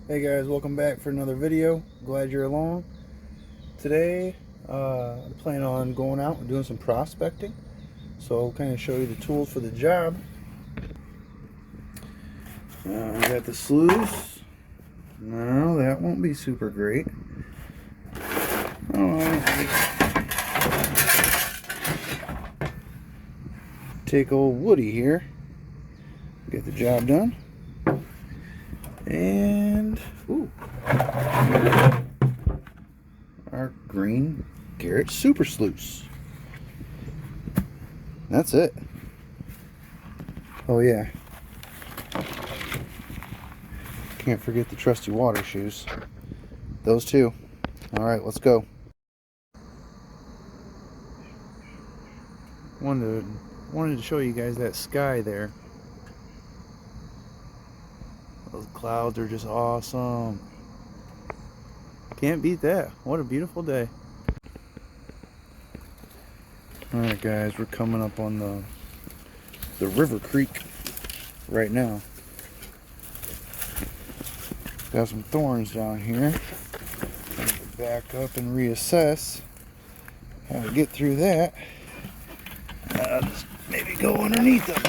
Hey guys, welcome back for another video. Glad you're along. Today, I plan on going out and doing some prospecting. So I'll kind of show you the tools for the job. I got the sluice. No, that won't be super great. Take old Woody here. Get the job done. And our green Garrett Super Sluice. That's it. Oh yeah. Can't forget the trusty water shoes. Those too. Alright, let's go. Wanted to show you guys that sky there. Those clouds are just awesome. Can't beat that. What a beautiful day. Alright guys, we're coming up on the River Creek right now. Got some thorns down here. Back up and reassess how to get through that. Just maybe go underneath them.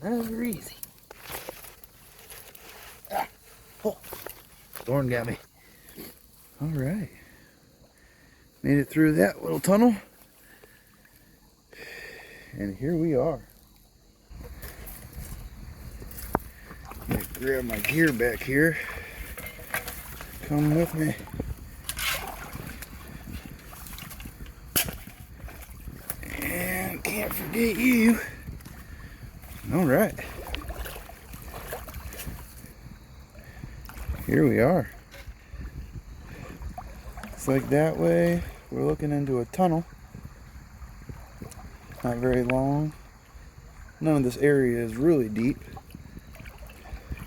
Never easy. Oh, thorn got me. All right, made it through that little tunnel, and here we are. I'm gonna grab my gear back here. Come with me. And can't forget you. All right. Here we are. It's like that way. We're looking into a tunnel. Not very long. None of this area is really deep.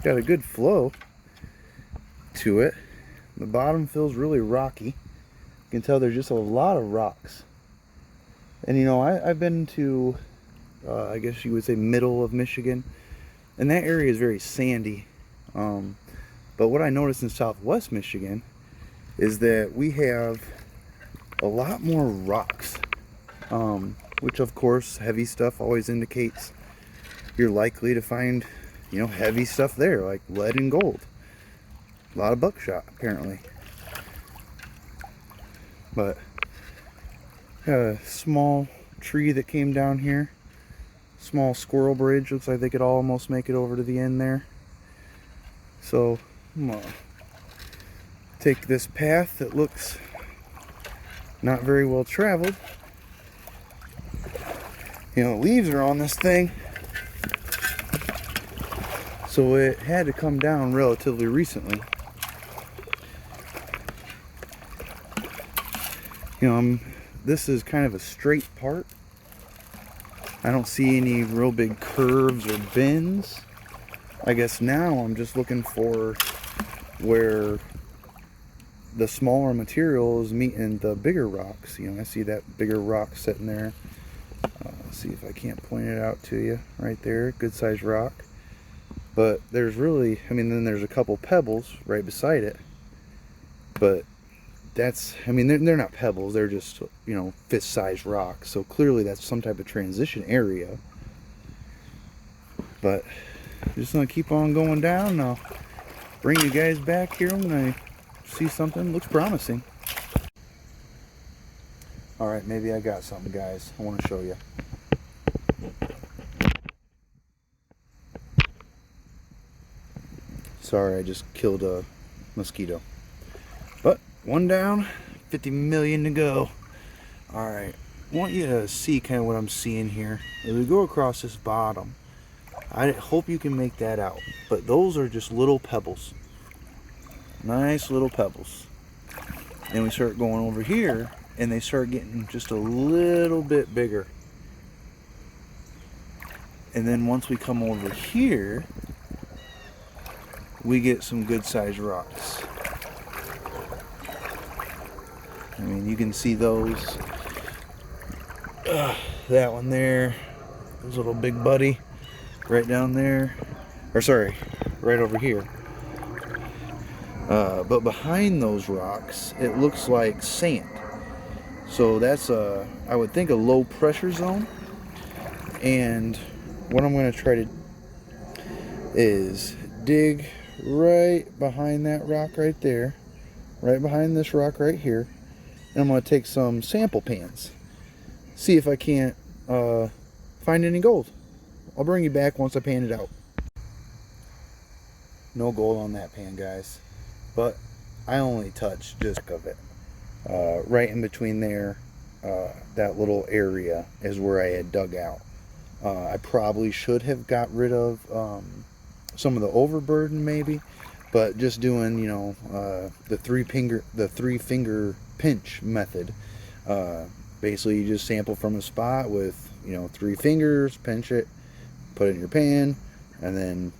Got a good flow to it. The bottom feels really rocky. You can tell there's just a lot of rocks. And you know, I've been to, I guess you would say middle of Michigan. And that area is very sandy. But what I noticed in southwest Michigan is that we have a lot more rocks. Which of course, heavy stuff always indicates you're likely to find, you know, heavy stuff there, like lead and gold. A lot of buckshot, apparently. But got a small tree that came down here. Small squirrel bridge. Looks like they could almost make it over to the end there. So I'm gonna take this path that looks not very well traveled. You know, leaves are on this thing, so it had to come down relatively recently. You know, this is kind of a straight part. I don't see any real big curves or bends. I guess now I'm just looking for where the smaller material is meeting the bigger rocks. You know, I see that bigger rock sitting there. See if I can't point it out to you. Right there, good sized rock. But there's really, I mean, then there's a couple pebbles right beside it. But that's, I mean, they're not pebbles, they're just, you know, fist sized rocks. So clearly that's some type of transition area. But just gonna keep on going down. I'll bring you guys back here when I see something looks promising. All right, maybe I got something, guys. I want to show you. Sorry, I just killed a mosquito. But one down, 50 million to go. All right, I want you to see kind of what I'm seeing here. As we go across this bottom, I hope you can make that out. But those are just little pebbles. Nice little pebbles. And we start going over here, and they start getting just a little bit bigger. And then once we come over here, we get some good sized rocks. I mean, you can see those. That one there, this little big buddy right down there. or sorry, right over here. But behind those rocks, it looks like sand. So that's I would think a low pressure zone. And what I'm going to try to is dig right behind that rock right there, right behind this rock right here, and I'm going to take some sample pans, see if I can't find any gold. I'll bring you back once I pan it out. No gold on that pan, guys, but I only touched just of it. Right in between there, that little area is where I had dug out. I probably should have got rid of some of the overburden maybe, but just doing, you know, the three finger pinch method. Basically, you just sample from a spot with, you know, 3 fingers, pinch it, put it in your pan, and then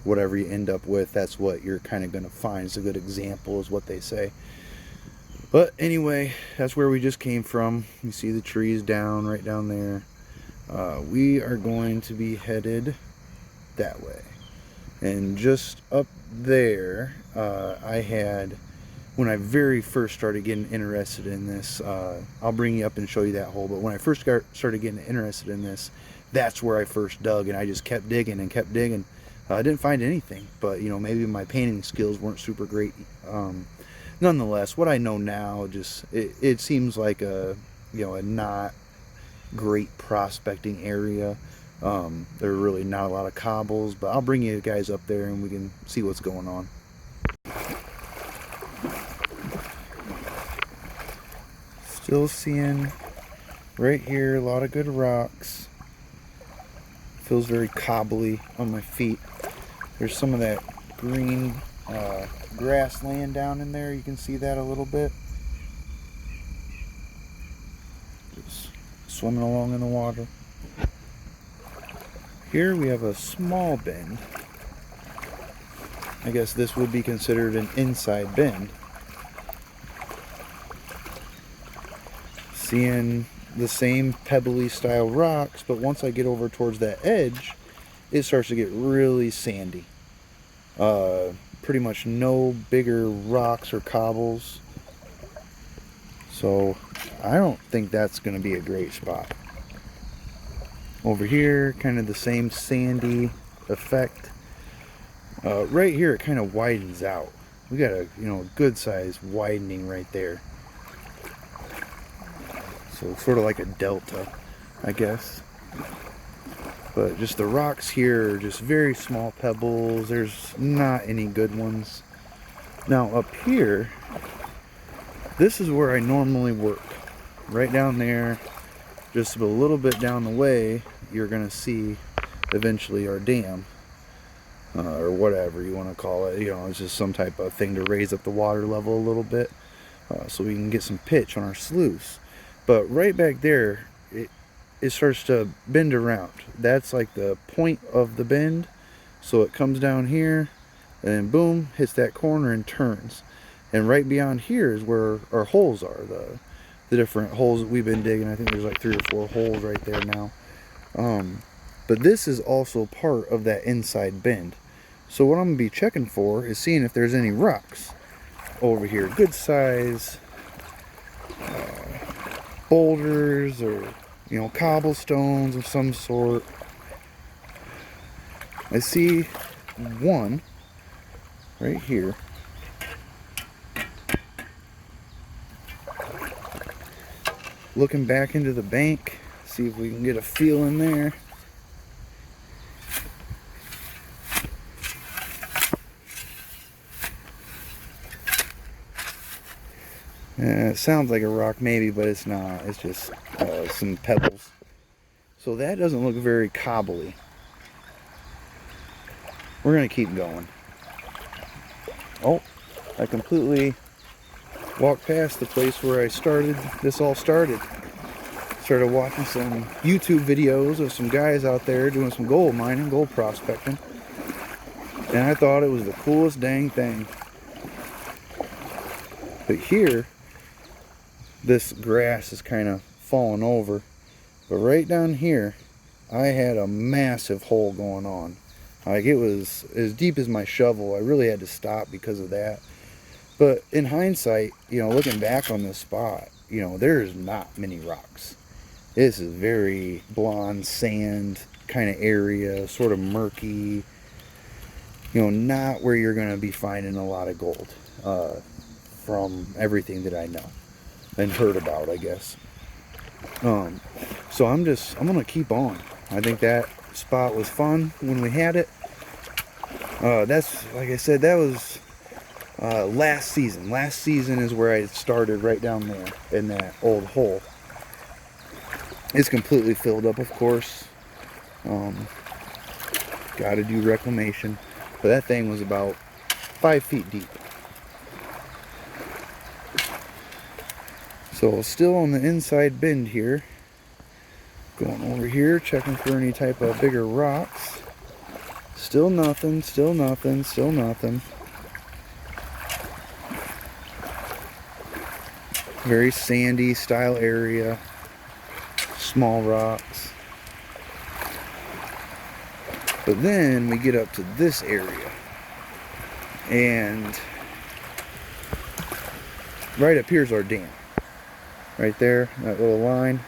whatever you end up with, that's what you're kind of going to find. It's a good example, is what they say. But anyway, that's where we just came from. You see the trees down right down there. We are going to be headed that way. And just up there, I had, when I very first started getting interested in this, I'll bring you up and show you that hole, but when I first started getting interested in this, that's where I first dug, and I just kept digging and kept digging. I didn't find anything, but, you know, maybe my painting skills weren't super great. Nonetheless, what I know now, just it seems like a, you know, a not great prospecting area. There are really not a lot of cobbles, but I'll bring you guys up there and we can see what's going on. Still seeing right here a lot of good rocks. Feels very cobbly on my feet. There's some of that green grassland down in there. You can see that a little bit. Just swimming along in the water. Here we have a small bend. I guess this would be considered an inside bend. Seeing the same pebbly style rocks, but once I get over towards that edge, it starts to get really sandy. Pretty much no bigger rocks or cobbles. So I don't think that's going to be a great spot. Over here, kind of the same sandy effect. Right here, it kind of widens out. We got a, you know, good size widening right there. So sort of like a delta, I guess. But just the rocks here are just very small pebbles. There's not any good ones. Now up here, this is where I normally work. Right down there, just a little bit down the way, you're gonna see eventually our dam. Or whatever you want to call it. You know, it's just some type of thing to raise up the water level a little bit. So we can get some pitch on our sluice. But right back there, it starts to bend around. That's like the point of the bend. So it comes down here, and then boom, hits that corner and turns. And right beyond here is where our holes are, the different holes that we've been digging. I think there's like 3 or 4 holes right there now. But this is also part of that inside bend. So what I'm going to be checking for is seeing if there's any rocks over here. Good size boulders, or, you know, cobblestones of some sort. I see one right here. Looking back into the bank, see if we can get a feel in there. It sounds like a rock maybe, but it's not. It's just some pebbles. So that doesn't look very cobbly. We're going to keep going. Oh, I completely walked past the place where I started. This all started. Started watching some YouTube videos of some guys out there doing some gold mining, gold prospecting. And I thought it was the coolest dang thing. But here, this grass is kind of falling over. But right down here, I had a massive hole going on. Like, it was as deep as my shovel. I really had to stop because of that. But in hindsight, you know, looking back on this spot, you know, there's not many rocks. This is very blonde sand kind of area, sort of murky. You know, not where you're going to be finding a lot of gold, from everything that I know and heard about, I guess. So I'm going to keep on. I think that spot was fun when we had it. That's, like I said, that was last season. Last season is where I started, right down there in that old hole. It's completely filled up, of course. Got to do reclamation. But that thing was about 5 feet deep. So still on the inside bend here. Going over here, checking for any type of bigger rocks. Still nothing, still nothing, still nothing. Very sandy style area. Small rocks. But then we get up to this area. And right up here's our dam. Right there, that little line.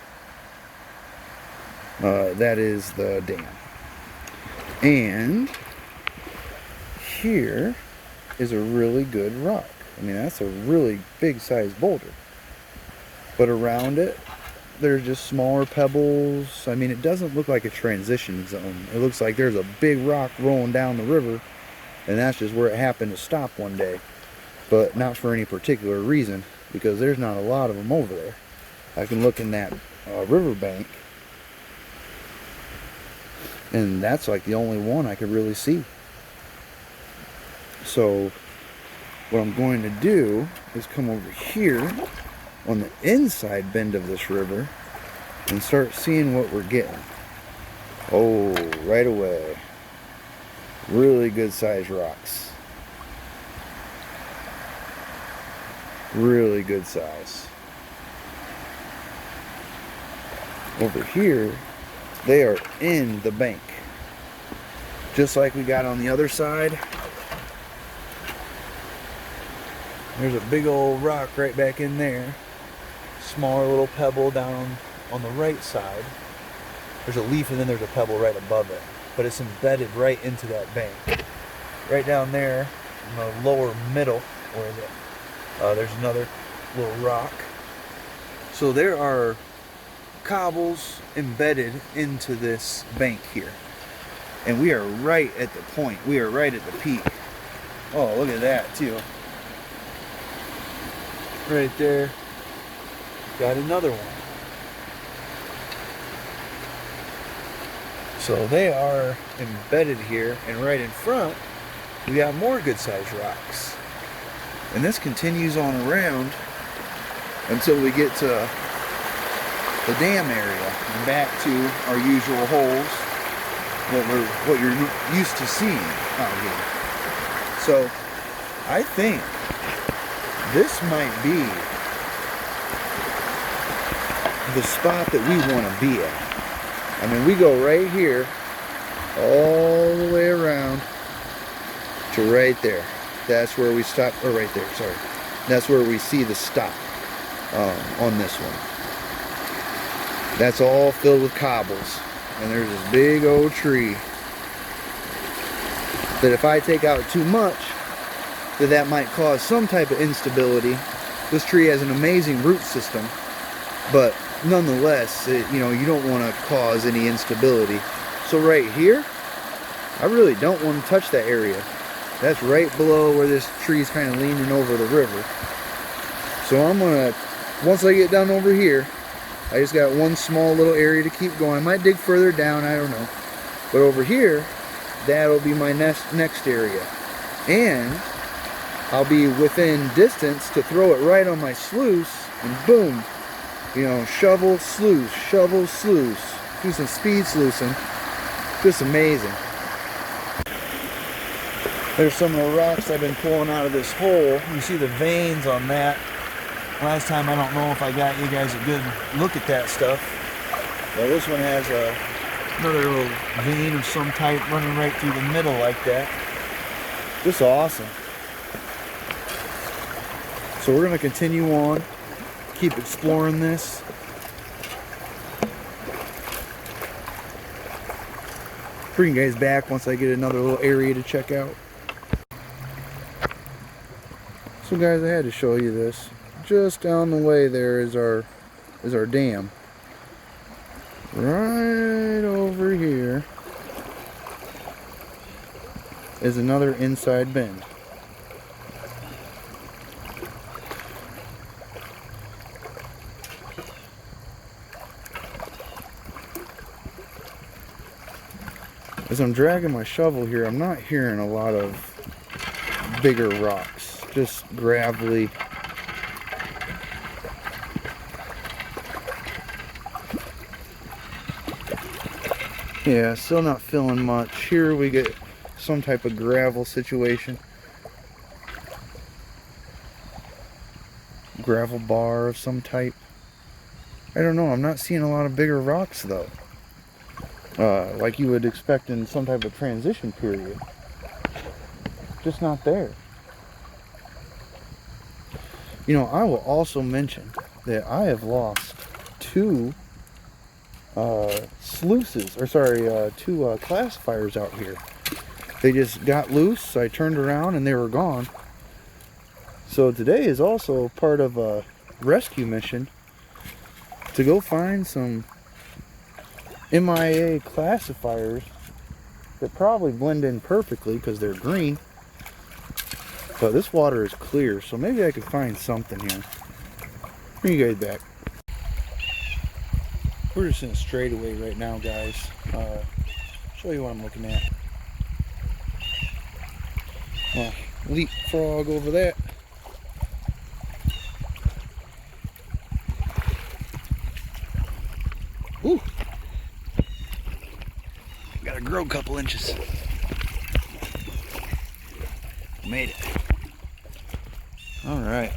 That is the dam. And here is a really good rock. I mean, that's a really big sized boulder. But around it, there's just smaller pebbles. I mean, it doesn't look like a transition zone. It looks like there's a big rock rolling down the river, and that's just where it happened to stop one day. But not for any particular reason, because there's not a lot of them over there. I can look in that riverbank, and that's like the only one I could really see. So what I'm going to do is come over here on the inside bend of this river and start seeing what we're getting. Oh, right away. Really good sized rocks. Really good size. Over here, they are in the bank. Just like we got on the other side. There's a big old rock right back in there. Smaller little pebble down on the right side. There's a leaf and then there's a pebble right above it. But it's embedded right into that bank. Right down there in the lower middle where there's another little rock. So there are cobbles embedded into this bank here. And we are right at the point. We are right at the peak. Oh, look at that too. Right there. Got another one. So they are embedded here, and right in front we got more good sized rocks. And this continues on around until we get to the dam area and back to our usual holes, what you're used to seeing out here. So I think this might be the spot that we want to be at. I mean, we go right here all the way around to right there. That's where we stop, or right there, sorry. That's where we see the stop on this one. That's all filled with cobbles. And there's this big old tree that if I take out too much, that might cause some type of instability. This tree has an amazing root system, but nonetheless, you don't want to cause any instability. So right here, I really don't want to touch that area. That's right below where this tree is kind of leaning over the river. So I'm gonna, once I get done over here, I just got one small little area to keep going. I might dig further down, I don't know. But over here, that'll be my next area. And I'll be within distance to throw it right on my sluice, and boom, shovel, sluice. Do some speed sluicing. Just amazing. There's some of the rocks I've been pulling out of this hole. You see the veins on that. Last time, I don't know if I got you guys a good look at that stuff. Well, this one has a Another little vein of some type running right through the middle like that. Just awesome. So we're going to continue on, keep exploring this. Bring you guys back once I get another little area to check out. So guys, I had to show you this. Just down the way there is our dam. Right over here is another inside bend. As I'm dragging my shovel here, I'm not hearing a lot of bigger rocks, just gravelly. Yeah, still not feeling much. Here we get some type of gravel situation. Gravel bar of some type. I don't know, I'm not seeing a lot of bigger rocks though. Like you would expect in some type of transition period. Just not there. You know, I will also mention that I have lost two sluices, or sorry, two classifiers out here. They just got loose, I turned around and they were gone. So today is also part of a rescue mission to go find some MIA classifiers that probably blend in perfectly because they're green. But this water is clear, so maybe I could find something here. Bring you guys back. We're just in a straightaway right now, guys. Show you what I'm looking at. Leapfrog over that. Ooh. Gotta grow a couple inches. Made it. All right.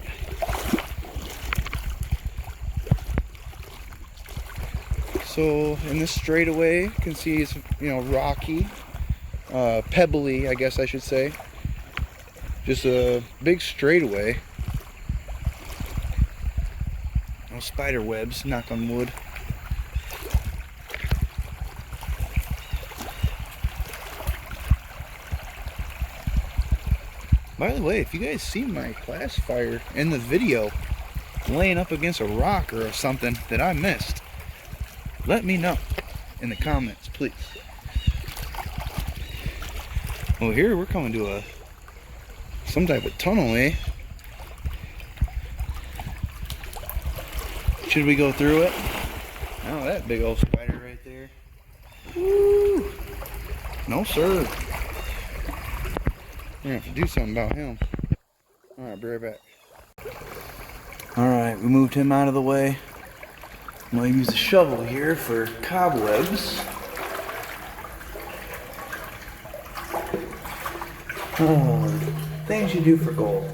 So in this straightaway, you can see it's, you know, rocky, pebbly, I guess I should say. Just a big straightaway. No spider webs, knock on wood. By the way, if you guys see my classifier in the video laying up against a rock or something that I missed, let me know in the comments, please. Well, here we're coming to some type of tunnel, eh? Should we go through it? Oh, that big old spider right there. Woo! No, sir. We're gonna have to do something about him. Alright, be right back. Alright, we moved him out of the way. I'm gonna use a shovel here for cobwebs. Oh, things you do for gold.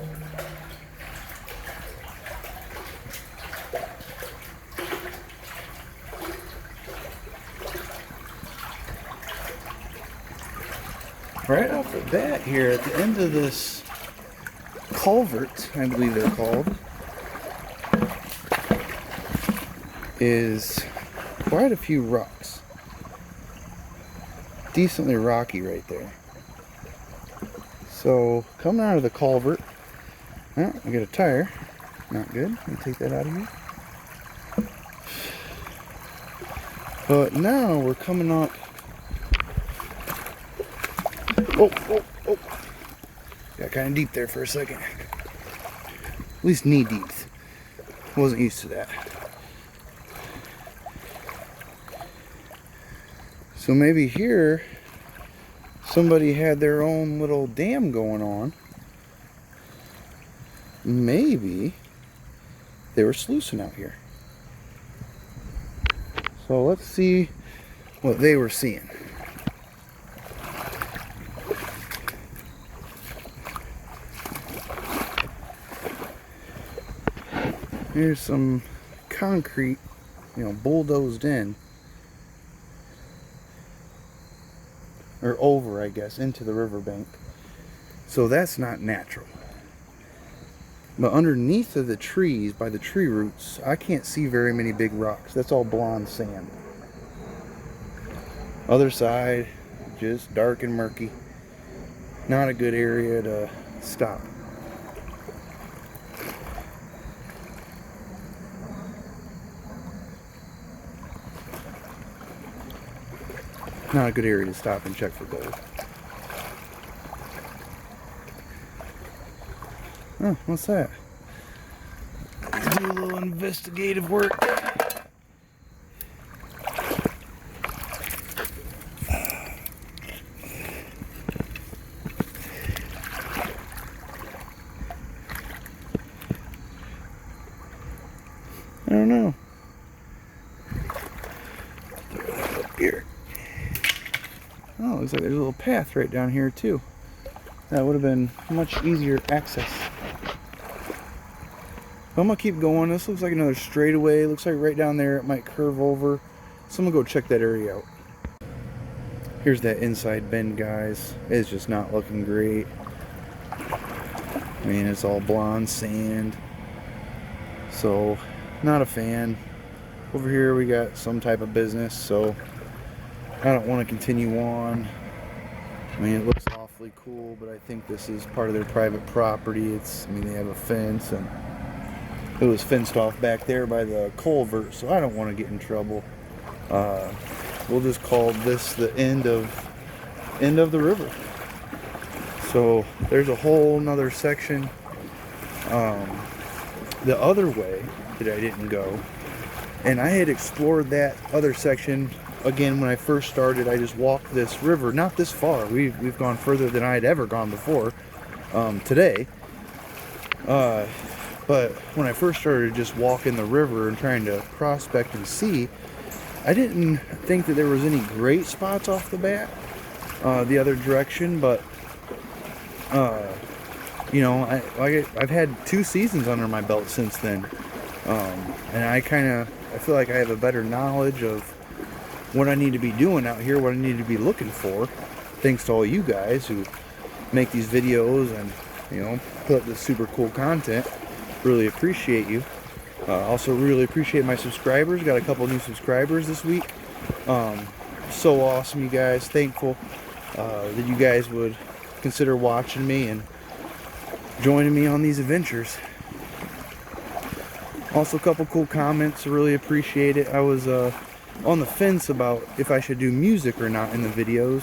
Right off the bat here, at the end of this culvert, I believe they're called, is quite a few rocks. Decently rocky right there. So, coming out of the culvert, well, I got a tire. Not good. Let me take that out of here. But now we're coming up. Oh. Got kind of deep there for a second. At least knee deep. Wasn't used to that. So maybe here somebody had their own little dam going on. Maybe they were sluicing out here. So let's see what they were seeing. Here's some concrete, you know, bulldozed in. or over, I guess, into the riverbank. So that's not natural. But underneath of the trees, by the tree roots, I can't see very many big rocks. That's all blonde sand. Other side, just dark and murky. Not a good area to stop. Not a good area to stop and check for gold. Oh, what's that? Let's do a little investigative work. I don't know. Throw that up here. Oh, looks like there's a little path right down here too. That would have been much easier access. But I'm gonna keep going. This looks like another straightaway. Looks like right down there it might curve over. So I'm gonna go check that area out. Here's that inside bend, guys. It's just not looking great. I mean, it's all blonde sand. So, not a fan. Over here we got some type of business, so I don't want to continue on. I mean, it looks awfully cool, but I think this is part of their private property. I mean, they have a fence, and it was fenced off back there by the culvert, so I don't want to get in trouble. We'll just call this the end of the river. So there's a whole nother section the other way that I didn't go, and I had explored that other section again when I first started. I just walked this river, not this far. We've gone further than I had ever gone before today. But when I first started just walking the river and trying to prospect and see, I didn't think that there was any great spots off the bat the other direction, but you know, I've had 2 seasons under my belt since then, and I feel like I have a better knowledge of what I need to be doing out here, what I need to be looking for, thanks to all you guys who make these videos and, you know, put up this super cool content. Really appreciate you. Also really appreciate my subscribers. Got a couple new subscribers this week. So awesome, you guys. Thankful that you guys would consider watching me and joining me on these adventures. Also a couple cool comments. Really appreciate it. I was on the fence about if I should do music or not in the videos.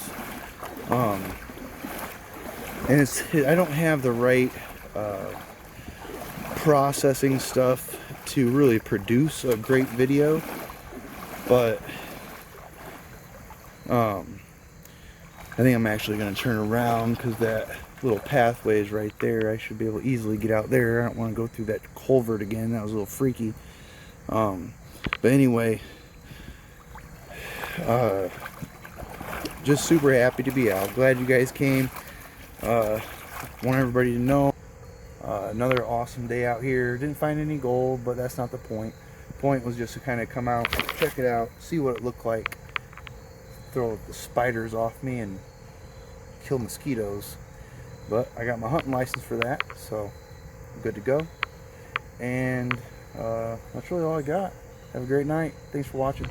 And I don't have the right processing stuff to really produce a great video, but I think I'm actually going to turn around because that little pathway is right there. I should be able to easily get out there. I don't want to go through that culvert again. That was a little freaky. But anyway, just super happy to be out. Glad you guys came. Want everybody to know another awesome day out here. Didn't find any gold, but that's not the point. The point was just to kind of come out, check it out, see what it looked like, throw the spiders off me and kill mosquitoes. But I got my hunting license for that, so I'm good to go. And that's really all I got. Have a great night. Thanks for watching.